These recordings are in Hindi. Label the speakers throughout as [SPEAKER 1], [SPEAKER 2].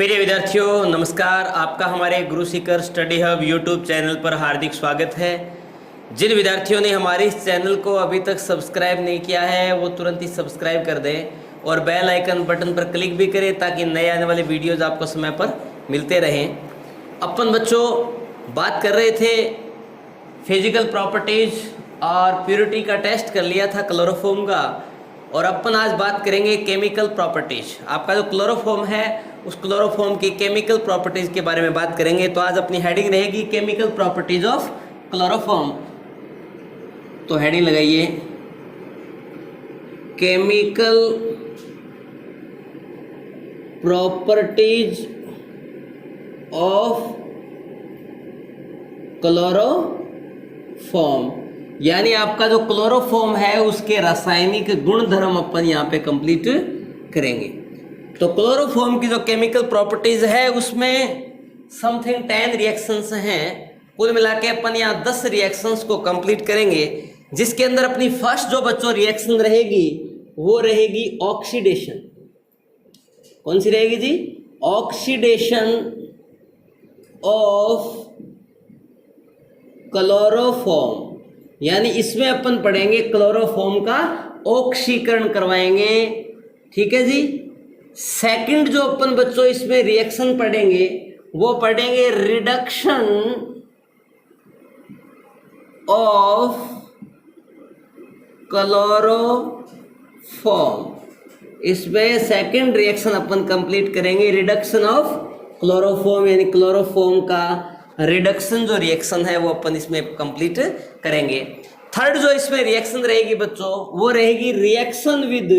[SPEAKER 1] प्रिय विद्यार्थियों नमस्कार। आपका हमारे गुरु Sikar study hub YouTube channel पर हार्दिक स्वागत है। जिन विद्यार्थियों ने हमारे इस चैनल को अभी तक सब्सक्राइब नहीं किया है वो तुरंत ही सब्सक्राइब कर दें और बेल आइकन बटन पर क्लिक भी करें ताकि नए आने वाले वीडियोज़ आपको समय पर मिलते रहें। अपन बच्चों बात कर रहे थे फिजिकल प्रॉपर्टीज और प्योरिटी का टेस्ट कर लिया था क्लोरोफॉर्म का, और अपन आज बात करेंगे केमिकल प्रॉपर्टीज। आपका जो क्लोरोफॉर्म है उस क्लोरोफॉर्म की केमिकल प्रॉपर्टीज के बारे में बात करेंगे। तो आज अपनी हेडिंग रहेगी केमिकल प्रॉपर्टीज ऑफ क्लोरोफॉर्म। तो हेडिंग लगाइए केमिकल प्रॉपर्टीज ऑफ क्लोरोफॉर्म, यानी आपका जो क्लोरोफॉर्म है उसके रासायनिक गुणधर्म अपन यहाँ पे कंप्लीट करेंगे। तो क्लोरोफॉर्म की जो केमिकल प्रॉपर्टीज है उसमें समथिंग 10 रिएक्शंस हैं। कुल मिला के अपन यहाँ 10 रिएक्शंस को कंप्लीट करेंगे, जिसके अंदर अपनी फर्स्ट जो बच्चों रिएक्शन रहेगी वो रहेगी ऑक्सीडेशन। कौन सी रहेगी जी? ऑक्सीडेशन ऑफ क्लोरोफॉर्म, यानी इसमें अपन पढ़ेंगे क्लोरोफॉर्म का ऑक्सीकरण करवाएंगे। ठीक है जी। सेकंड जो अपन बच्चों इसमें रिएक्शन पढ़ेंगे वो पढ़ेंगे रिडक्शन ऑफ क्लोरोफॉर्म। इसमें सेकंड रिएक्शन अपन कंप्लीट करेंगे रिडक्शन ऑफ क्लोरोफॉर्म, यानी क्लोरोफॉर्म का रिडक्शन जो रिएक्शन है वो अपन इसमें कंप्लीट करेंगे। थर्ड जो इसमें रिएक्शन रहेगी बच्चों वो रहेगी रिएक्शन विद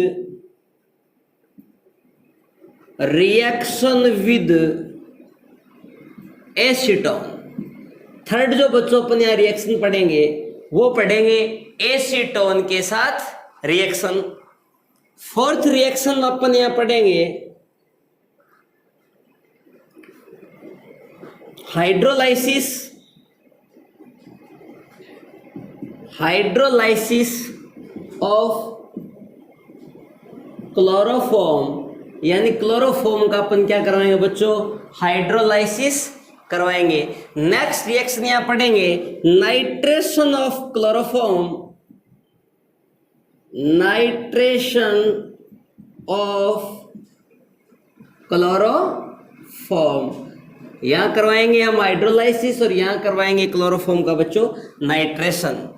[SPEAKER 1] एसीटोन। थर्ड जो बच्चों अपन यहाँ रिएक्शन पढ़ेंगे वो पढ़ेंगे एसीटोन के साथ रिएक्शन। फोर्थ रिएक्शन अपन यहाँ पढ़ेंगे हाइड्रोलाइसिस ऑफ क्लोरोफॉर्म, यानी क्लोरोफॉर्म का अपन क्या करवाएंगे बच्चों? हाइड्रोलाइसिस करवाएंगे। नेक्स्ट रिएक्शन यहां पढ़ेंगे nitration of chloroform, nitration of chloroform. यहां करवाएंगे हम हाइड्रोलाइसिस और यहां करवाएंगे क्लोरोफॉर्म का बच्चों नाइट्रेशन।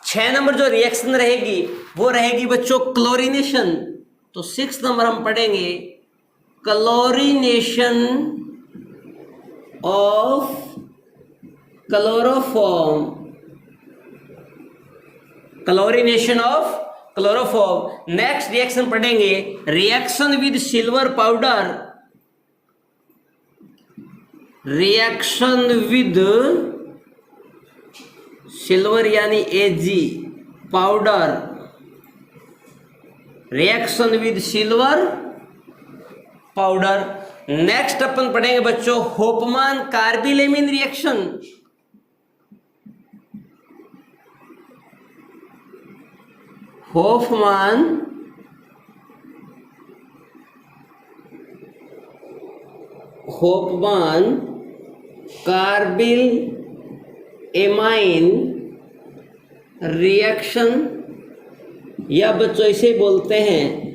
[SPEAKER 1] 6 नंबर जो रिएक्शन रहेगी वो रहेगी बच्चों क्लोरीनेशन। तो 6 नंबर हम पढ़ेंगे chlorination of chloroform, chlorination of chloroform. Next reaction पढ़ेंगे reaction with silver powder, reaction with silver यानी Ag powder, reaction with silver powder. Next अपन पढ़ेंगे बच्चों Hofmann carbylamine reaction, Hofmann carbylamine reaction, या बच्चों इसे बोलते हैं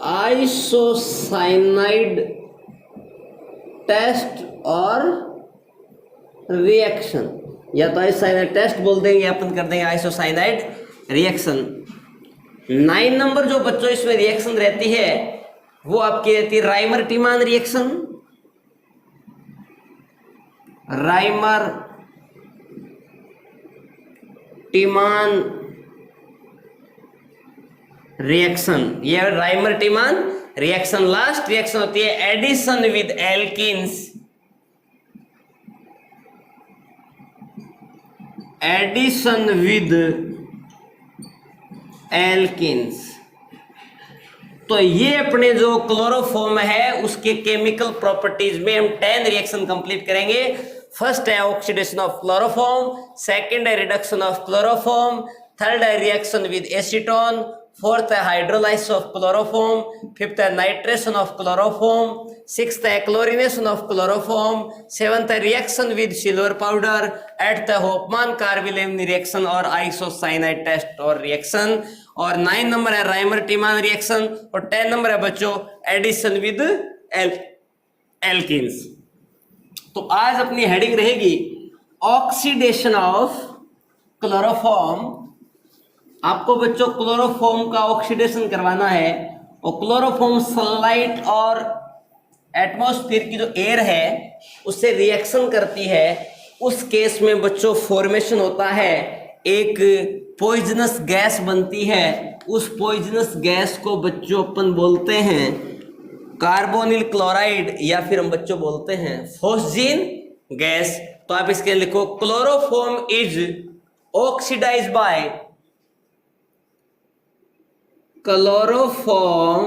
[SPEAKER 1] आइसोसाइनाइड टेस्ट और रिएक्शन, या तो आइसोसाइनाइड टेस्ट बोल देंगे या अपन कर देंगे आइसोसाइनाइड रिएक्शन। 9 नंबर जो बच्चों इसमें रिएक्शन रहती है वो आपकी रहती है Reimer Tiemann reaction, Reimer Tiemann reaction, ये Reimer Tiemann reaction. Last reaction होती है addition with alkenes, addition with alkenes. तो ये अपने जो क्लोरोफॉर्म है उसके केमिकल प्रॉपर्टीज में हम 10 रिएक्शन कंप्लीट करेंगे। फर्स्ट है ऑक्सीडेशन ऑफ क्लोरोफॉर्म, सेकंड है रिडक्शन ऑफ क्लोरोफॉर्म, थर्ड है रिएक्शन विद एसीटोन, फोर्थ है हाइड्रोलाइसिस ऑफ क्लोरोफॉर्म, फिफ्थ है नाइट्रेशन ऑफ क्लोरोफॉर्म, सिक्स्थ है क्लोरिनेशन ऑफ क्लोरोफॉर्म, सेवंथ है reaction with silver powder, eighth है होपमान कार्बिलेम रिएक्शन और आइसोसाइनाइड टेस्ट और रिएक्शन, और 9 नंबर है राइमर टीमान रिएक्शन, और 10 नंबर है बच्चों एडिशन विद एल्किन्स। तो आज अपनी हेडिंग रहेगी ऑक्सीडेशन ऑफ क्लोरोफॉर्म। आपको बच्चों क्लोरोफॉर्म का ऑक्सीडेशन करवाना है, और क्लोरोफॉर्म सनलाइट और एटमॉस्फेयर की जो एयर है उससे रिएक्शन करती है। उस केस में बच्चों फॉर्मेशन होता है, एक पॉइजनस गैस बनती है। उस पॉइजनस गैस को बच्चों अपन बोलते हैं कार्बोनिल क्लोराइड, या फिर हम बच्चों बोलते हैं फॉस्जीन गैस। तो आप इसके लिखो chloroform is oxidised by chloroform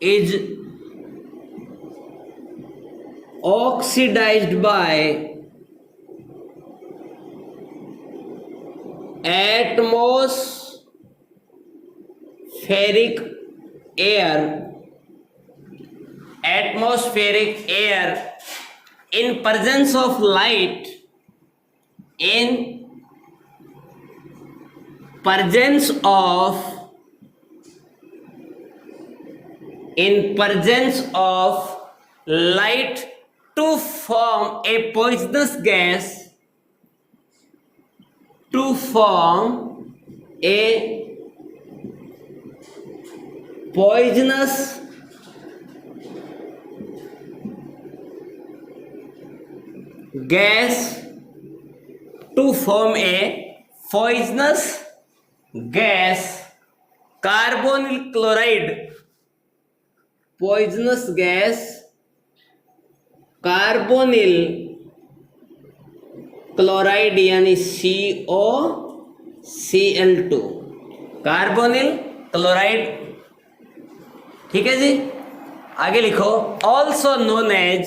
[SPEAKER 1] is oxidized by atmospheric air in presence of light, in presence of light to form a poisonous gas, to form a poisonous gas, to form a poisonous gas, carbonyl chloride, poisonous gas carbonyl chloride यानी COCl2, कार्बोनिल क्लोराइड। ठीक है जी, आगे लिखो ऑल्सो नोन एज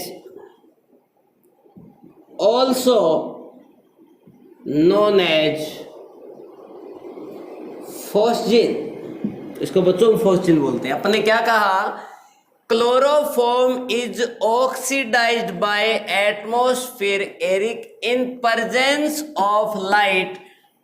[SPEAKER 1] फॉस्जीन। इसको बच्चों फॉस्जीन बोलते हैं। अपने क्या कहा, chloroform is oxidised by atmosphere in presence of light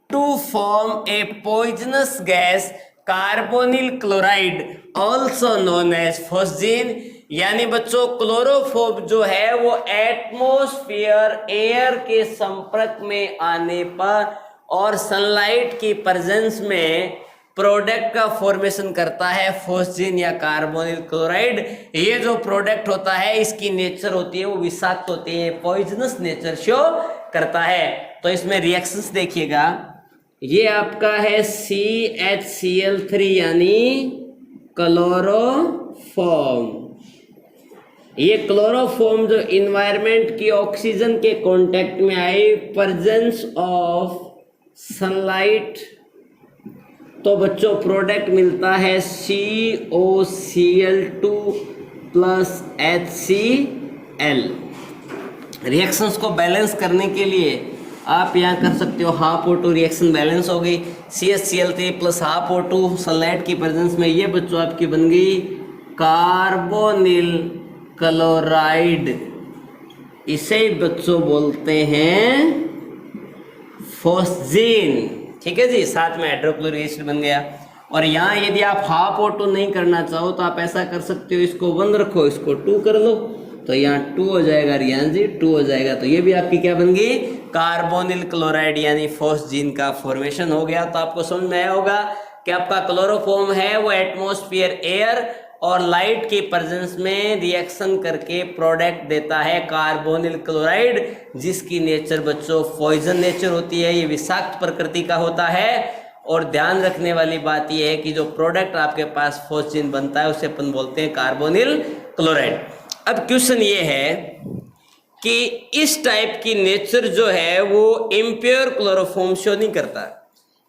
[SPEAKER 1] to form a poisonous gas carbonyl chloride also known as phosgene. यानी बच्चों क्लोरोफॉर्म जो है वो एटमॉस्फेयर एयर के संपर्क में आने पर और सनलाइट की प्रेजेंस में प्रोडक्ट का फॉर्मेशन करता है फॉस्जीन या कार्बोनिल क्लोराइड। ये जो प्रोडक्ट होता है इसकी नेचर होती है वो विषाक्त होती है, पॉइजनस नेचर शो करता है। तो इसमें रिएक्शंस देखिएगा, ये आपका है CHCl3 यानी क्लोरोफॉर्म। ये क्लोरोफॉर्म जो इन्वायरमेंट की ऑक्सीजन के कांटेक्ट में आए, प्रेजेंस ऑफ सनलाइट, तो बच्चों प्रोडक्ट मिलता है COCl2 प्लस HCl। रिएक्शंस को बैलेंस करने के लिए आप यहाँ कर सकते हो हाफ O2 रिएक्शन बैलेंस हो गई, CHCl3 plus half O2 sunlight की प्रेजेंस में, ये बच्चों आपकी बन गई कार्बोनिल क्लोराइड। इसे बच्चों बोलते हैं फॉस्जीन। ठीक है जी, साथ में हाइड्रोक्लोरिक एसिड बन गया। और यहाँ यदि आप हाफ O2 नहीं करना चाहो तो आप ऐसा कर सकते हो, इसको 1 रखो, इसको 2 कर लो, तो यहाँ 2 हो जाएगा रियान जी, 2 हो जाएगा। तो ये भी आपकी क्या बन गई, कार्बोनिल क्लोराइड यानी फॉस्जीन का फॉर्मेशन हो गया। तो आपको समझ में आया होगा कि आपका क्लोरोफॉर्म है वो एटमॉस्फेयर एयर और लाइट की प्रेजेंस में रिएक्शन करके प्रोडक्ट देता है कार्बोनिल क्लोराइड, जिसकी नेचर बच्चों पॉइजन नेचर होती है, ये विषाक्त प्रकृति का होता है। और ध्यान रखने वाली बात यह है कि जो प्रोडक्ट आपके पास फॉस्जीन बनता है उसे अपन बोलते हैं कार्बोनिल क्लोराइड। अब क्वेश्चन ये है कि इस टाइप की नेचर जो है वो इम्प्योर क्लोरोफॉर्म शो नहीं करता।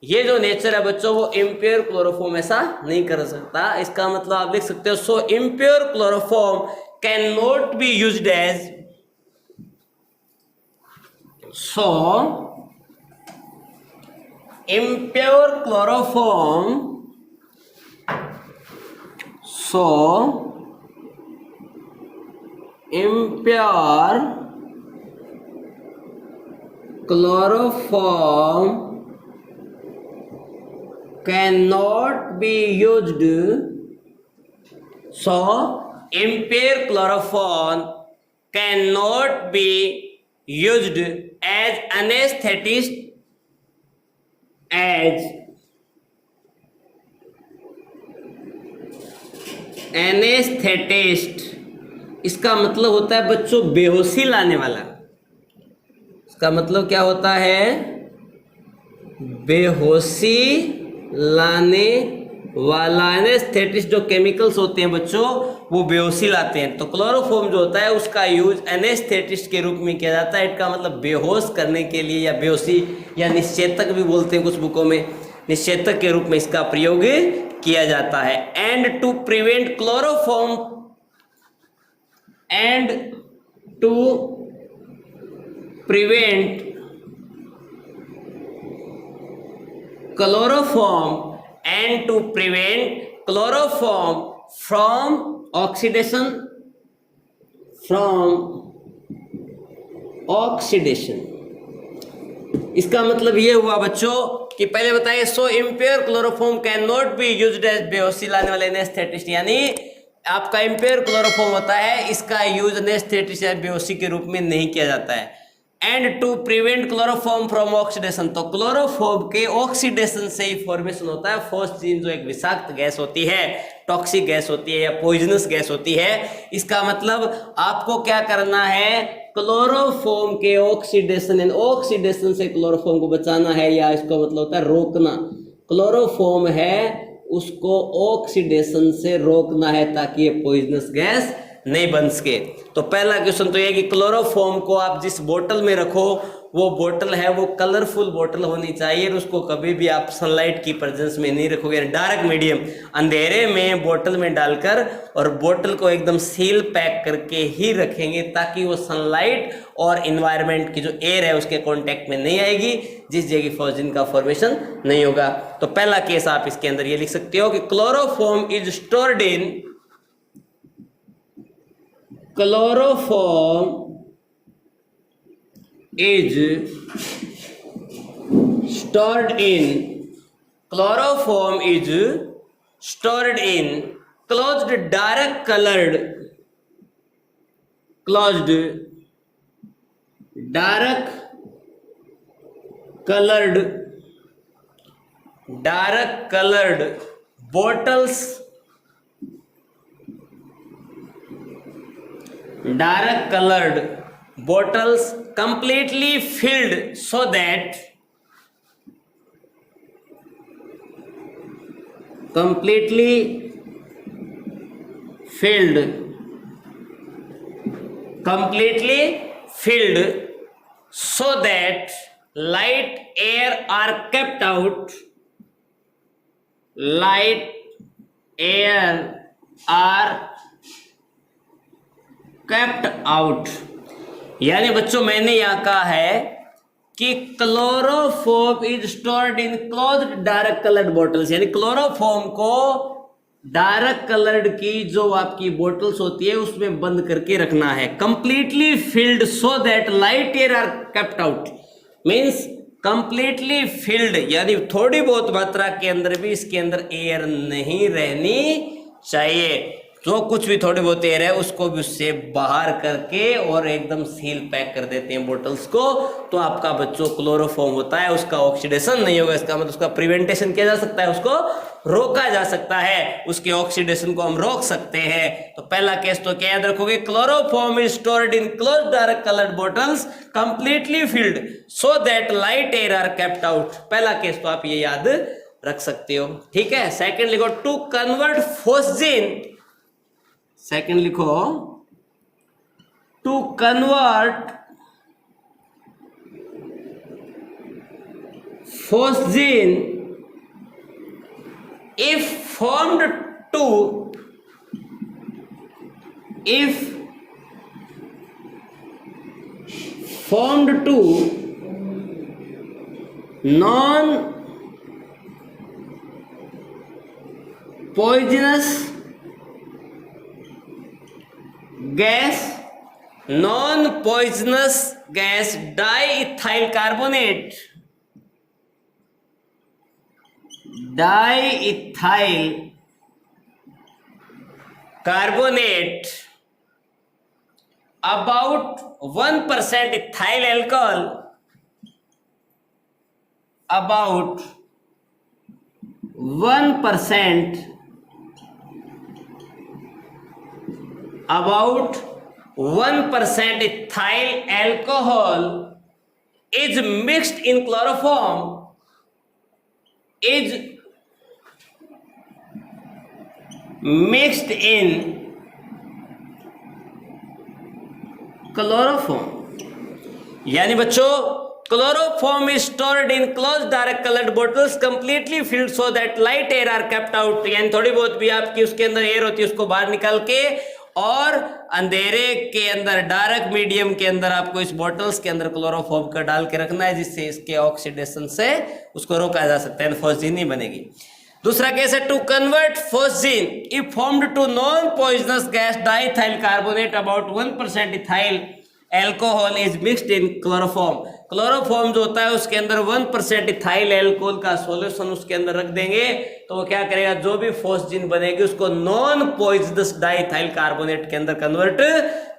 [SPEAKER 1] ये जो नेचर है बच्चों वो इम्प्योर क्लोरोफॉर्म ऐसा नहीं कर सकता। इसका मतलब आप लिख सकते हो so impure chloroform cannot be used as, so impure chloroform, so impure chloroform cannot be used, so impure chloroform cannot be used as anesthetist, as anaesthetist. इसका मतलब होता है बच्चों बेहोशी लाने वाला। इसका मतलब क्या होता है? बेहोशी लाने वाला। एनेस्थेटिस्ट जो केमिकल्स होते हैं बच्चों वो बेहोशी लाते हैं। तो क्लोरोफॉर्म जो होता है उसका यूज एनेस्थेटिस्ट के रूप में किया जाता है। इसका मतलब बेहोश करने के लिए या बेहोशी या निश्चेतक भी बोलते हैं कुछ बुकों में, निश्चेतक के रूप में इसका प्रयोग किया जाता है। And to prevent chloroform and to prevent chloroform and to prevent chloroform from oxidation, इसका मतलब ये हुआ बच्चों कि पहले बताइए so impure chloroform cannot be used as बेहोशी लाने वाले एनेस्थेटिस्ट, यानी आपका इम्प्योर क्लोरोफॉर्म होता है इसका यूज एनेस्थेटिस्ट या बेहोशी के रूप में नहीं किया जाता है। And to prevent chloroform from oxidation, तो क्लोरोफॉर्म के ऑक्सीडेशन से ही फॉर्मेशन होता है फोस्जीन, जो एक विषाक्त गैस होती है, टॉक्सिक गैस होती है या पॉइजनस गैस होती है। इसका मतलब आपको क्या करना है? क्लोरोफॉर्म के ऑक्सीडेशन, ऑक्सीडेशन से क्लोरोफॉर्म को बचाना है, या इसका मतलब होता है रोकना। क्लोरोफॉर्म है उसको ऑक्सीडेशन से रोकना है ताकि ये पॉइजनस गैस नहीं बन सके। तो पहला क्वेश्चन तो ये कि क्लोरोफॉर्म को आप जिस बोतल में रखो वो बोतल है वो कलरफुल बोतल होनी चाहिए और उसको कभी भी आप सनलाइट की प्रेजेंस में नहीं रखोगे। डार्क मीडियम अंधेरे में बोतल में डालकर और बोतल को एकदम सील पैक करके ही रखेंगे ताकि वो सनलाइट और इन्वायरमेंट की जो एयर है उसके कांटेक्ट में नहीं आएगी, जिस जगह फोस्जीन का फॉर्मेशन नहीं होगा। तो पहला केस आप इसके अंदर ये लिख सकते हो कि chloroform is stored in, chloroform is stored in, chloroform is stored in closed dark colored, closed dark colored bottles, dark colored bottles completely filled so that completely filled so that light air are kept out, light air are kept out। यानी बच्चों मैंने यहाँ कहा है कि chloroform is stored in closed dark coloured bottles, यानी क्लोरोफॉर्म को डार्क कलर्ड की जो आपकी बोटल्स होती है उसमें बंद करके रखना है। Completely filled so that light air are kept out, means completely filled यानी थोड़ी बहुत मात्रा के अंदर भी इसके अंदर एयर नहीं रहनी चाहिए। जो कुछ भी थोड़ी बहुत एयर है उसको भी उससे बाहर करके और एकदम सील पैक कर देते हैं बोटल्स को। तो आपका बच्चों क्लोरोफॉर्म होता है उसका ऑक्सीडेशन नहीं होगा, इसका मतलब उसका प्रिवेंटेशन किया जा सकता है, उसको रोका जा सकता है, उसके ऑक्सीडेशन को हम रोक सकते हैं। तो पहला केस तो क्या याद रखोगे? Chloroform is stored in closed dark coloured bottles completely filled so that light air are kept out. पहला केस तो आप ये याद रख सकते हो, ठीक है। सेकंड लिखो टू कन्वर्ट फोस्जीन, सेकंड लिखो to convert phosgene if formed to non poisonous gas, non poisonous gas diethyl carbonate, diethyl carbonate, about 1% ethyl alcohol, about 1%, about 1% ethyl alcohol is mixed in chloroform, is mixed in chloroform. यानी बच्चों chloroform is stored in close dark coloured bottles completely filled so that light air are kept out. यानी थोड़ी बहुत भी आपकी उसके अंदर एयर होती है उसको बाहर निकाल के, और अंधेरे के अंदर डार्क मीडियम के अंदर आपको इस बोटल्स के अंदर क्लोरोफॉर्म का डाल के रखना है, जिससे इसके ऑक्सीडेशन से उसको रोका जा सकता है, फोस्जीन नहीं बनेगी। दूसरा केस है to convert phosgene if formed to non poisonous gas diethyl carbonate about 1% ethyl alcohol is mixed in chloroform. Chloroform जो होता है उसके अंदर 1% इथाइल एल्कोहल का सॉल्यूशन उसके अंदर रख देंगे, तो वो क्या करेगा, जो भी फोस्जीन बनेगी उसको नॉन पॉइजनस डाइथाइल कार्बोनेट के अंदर कन्वर्ट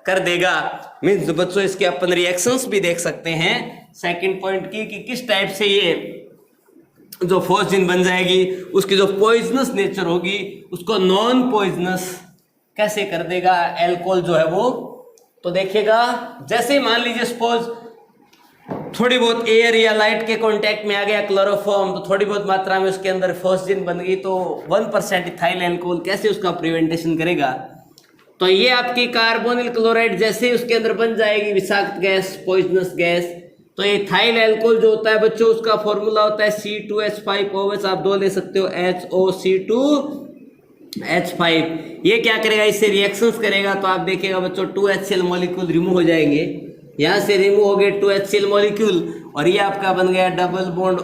[SPEAKER 1] कर देगा। मीन्स बच्चों इसके अपन रिएक्शंस भी देख सकते हैं सेकंड पॉइंट की कि किस टाइप से ये जो फोस्जीन बन जाएगी उसकी जो पॉइजनस नेचर होगी उसको नॉन पॉइजनस कैसे कर देगा एल्कोहल जो है वो। तो देखिएगा जैसे ही मान लीजिए सपोज थोड़ी बहुत एयर या लाइट के कांटेक्ट में आ गया क्लोरोफॉर्म, तो थोड़ी बहुत मात्रा में उसके अंदर फोस्जीन बन गई, तो 1% इथाइल एल्कोहल कैसे उसका प्रिवेंटेशन करेगा। तो ये आपकी कार्बोनिल क्लोराइड जैसे ही उसके अंदर बन जाएगी विषाक्त गैस, पॉइजनस गैस, तो इथाइल एल्कोहल जो होता है बच्चों उसका फॉर्मूला होता है C2H5OH, आप दो ले सकते हो HOC2H5। ये क्या करेगा, इससे रिएक्शंस करेगा, तो आप देखिएगा बच्चों 2HCl मॉलिक्यूल रिमूव हो जाएंगे, यहाँ से रिमूव हो गए 2HCl मॉलिक्यूल, और ये आपका बन गया डबल बॉन्ड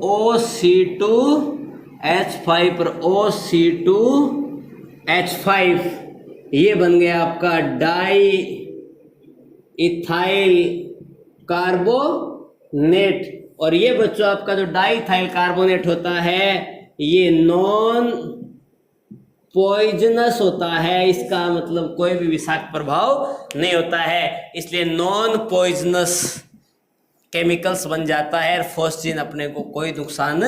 [SPEAKER 1] OC2H5 पर OC2H5, ये बन गया आपका डाई इथाइल कार्बोनेट। और ये बच्चों आपका जो डाइथाइल कार्बोनेट होता है ये नॉन पॉइजनस होता है, इसका मतलब कोई भी विषाक्त प्रभाव नहीं होता है, इसलिए नॉन पॉइजनस केमिकल्स बन जाता है। फोस्जीन अपने को कोई नुकसान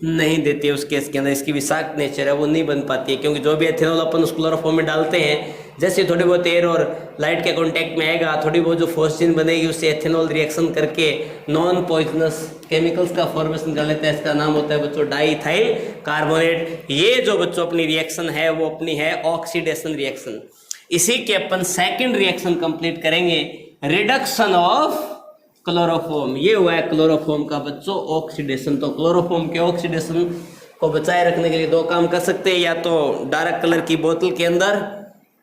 [SPEAKER 1] नहीं देती है, उस केस के अंदर इसकी विषाक्त नेचर है वो नहीं बन पाती है, क्योंकि जो भी एथेनॉल अपन उस क्लोरोफॉर्म में डालते हैं, जैसे थोड़ी बहुत एयर और लाइट के कांटेक्ट में आएगा, थोड़ी बहुत जो फोस्जीन बनेगी उससे एथेनॉल रिएक्शन करके नॉन पॉइजनस केमिकल्स का फॉर्मेशन कर लेता है, इसका नाम होता है बच्चों डाइथाइल कार्बोनेट। ये जो बच्चों अपनी रिएक्शन है वो अपनी है ऑक्सीडेशन रिएक्शन। इसी के अपन सेकेंड रिएक्शन कंप्लीट करेंगे, रिडक्शन ऑफ क्लोरोफॉर्म। ये हुआ है क्लोरोफॉर्म का बच्चों ऑक्सीडेशन। तो क्लोरोफॉर्म के ऑक्सीडेशन को बचाए रखने के लिए दो काम कर सकते हैं, या तो डार्क कलर की बोतल के अंदर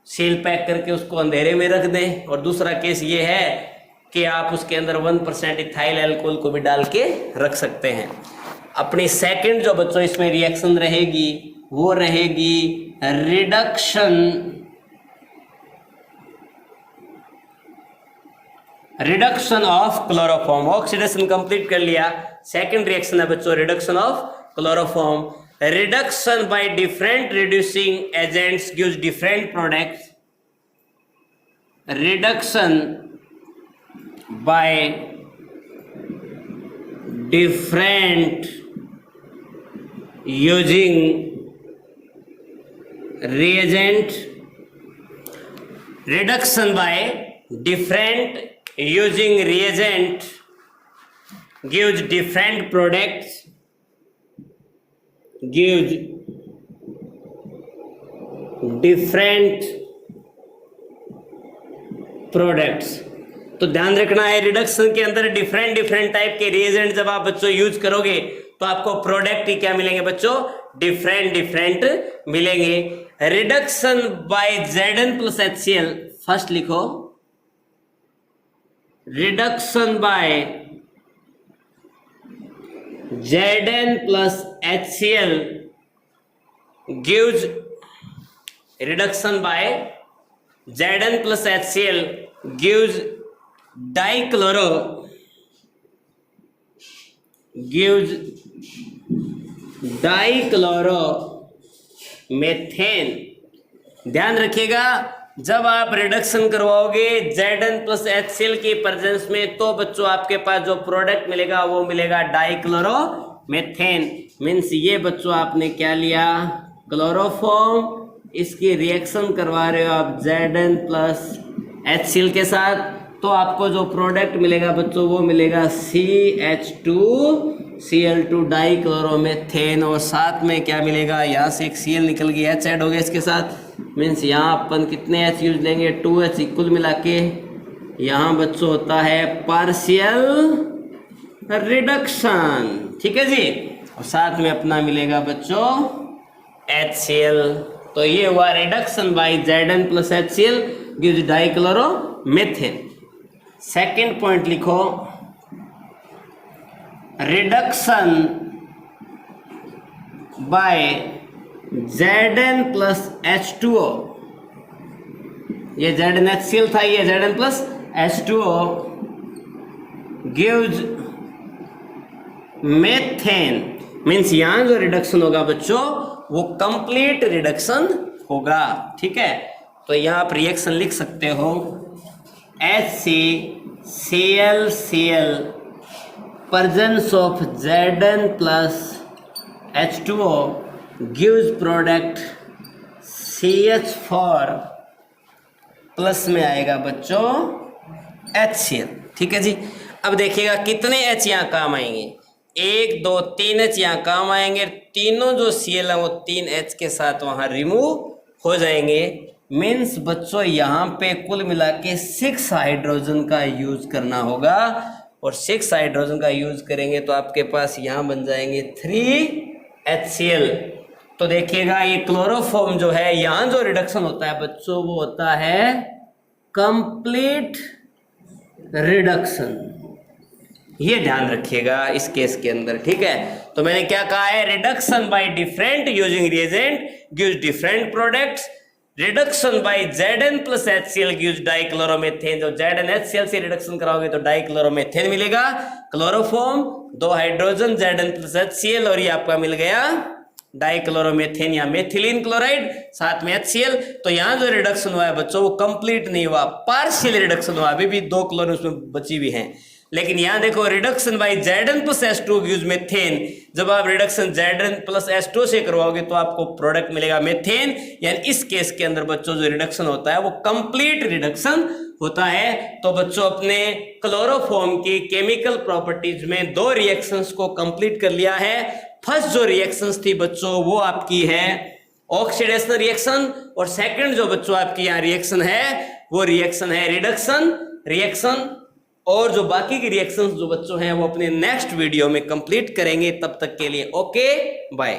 [SPEAKER 1] सील पैक करके उसको अंधेरे में रख दें, और दूसरा केस ये है कि आप उसके अंदर 1% इथाइल एल्कोहल को भी डाल के रख सकते हैं। अपनी सेकंड जो बच्चों इसमें रिएक्शन रहेगी वो रहेगी reduction of chloroform. Oxidation complete कर लिया, सेकंड रिएक्शन है बच्चों reduction of chloroform. Reduction by different reducing agents gives different products. Reduction by different using reagent. Reduction by different using reagent gives different products. Gives different products। तो ध्यान रखना है रिडक्शन के अंदर डिफरेंट टाइप के रिएजेंट जब आप बच्चों यूज करोगे तो आपको प्रोडक्ट ही क्या मिलेंगे बच्चों, डिफरेंट मिलेंगे। रिडक्शन बाय Zn+HCl, फर्स्ट लिखो reduction by Zn+HCl gives reduction by Zn plus HCl gives dichloro methane. ध्यान रखिएगा, जब आप रिडक्शन करवाओगे Zn प्लस HCl की प्रेजेंस में तो बच्चों आपके पास जो प्रोडक्ट मिलेगा वो मिलेगा डाइक्लोरोमेथेन। मीन्स ये बच्चों आपने क्या लिया, क्लोरोफॉर्म, इसकी रिएक्शन करवा रहे हो आप Zn प्लस HCl के साथ, तो आपको जो प्रोडक्ट मिलेगा बच्चों वो मिलेगा CH2Cl2 डाइक्लोरोमेथेन। और साथ में क्या मिलेगा, यहाँ से एक Cl निकल गया, H ऐड हो गया इसके साथ। मीन्स यहाँ अपन कितने H यूज लेंगे, 2H इक्वल मिला के यहाँ बच्चों होता है पार्शियल रिडक्शन। ठीक है जी, और साथ में अपना मिलेगा बच्चों HCl। तो ये हुआ reduction by Zn plus HCl gives dichloromethane. Second point लिखो, reduction by Zn plus H2O। ये ZnHCl था, ये Zn plus H2O gives methane. Means यहां जो रिडक्शन होगा बच्चों वो कंप्लीट रिडक्शन होगा। ठीक है, तो यहां आप रिएक्शन लिख सकते हो, HCClCl presence of Zn plus H2O gives product CH4 plus में आएगा बच्चों HCl। ठीक है जी, अब देखिएगा कितने H यहाँ काम आएंगे, 1 2 3 H यहाँ काम आएंगे। तीनों जो Cl है वो 3 H के साथ वहाँ रिमूव हो जाएंगे। मीन्स बच्चों यहाँ पे कुल मिला के 6 हाइड्रोजन का यूज करना होगा, और 6 हाइड्रोजन का यूज करेंगे तो आपके पास यहाँ बन जाएंगे 3 HCl। तो देखिएगा ये क्लोरोफॉर्म जो है, यहाँ जो रिडक्शन होता है बच्चों वो होता है कंप्लीट रिडक्शन। ये ध्यान रखिएगा इस केस के अंदर। ठीक है, तो मैंने क्या कहा है, reduction by different using reagent gives different products. Reduction by Zn plus HCl gives dichloromethane. जो Zn HCl से रिडक्शन कराओगे तो डाइक्लोरोमेथेन मिलेगा। Chloroform 2 hydrogen Zn plus HCl, और ये आपका मिल गया डाइक्लोरोमेथेन या मेथिलीन क्लोराइड, साथ में HCl। तो यहाँ जो रिडक्शन हुआ है बच्चों वो कंप्लीट नहीं हुआ, पार्शियल रिडक्शन हुआ, अभी भी 2 क्लोरीन उसमें बची हुई हैं। लेकिन यहाँ देखो, reduction by Zn plus H2 gives methane. जब आप रिडक्शन Zn प्लस H2 से करवाओगे तो आपको प्रोडक्ट मिलेगा मेथेन। यानी इस केस के अंदर बच्चों जो रिडक्शन होता है वो कंप्लीट रिडक्शन होता है। तो बच्चों अपने क्लोरोफॉर्म की केमिकल प्रॉपर्टीज में 2 रिएक्शंस को कंप्लीट कर लिया है। फर्स्ट जो रिएक्शंस थी बच्चों वो आपकी है ऑक्सीडेशन रिएक्शन, और सेकंड जो बच्चों आपकी यहाँ रिएक्शन है वो रिएक्शन है रिडक्शन रिएक्शन। और जो बाकी की रिएक्शंस जो बच्चों हैं वो अपने नेक्स्ट वीडियो में कंप्लीट करेंगे। तब तक के लिए ओके बाय।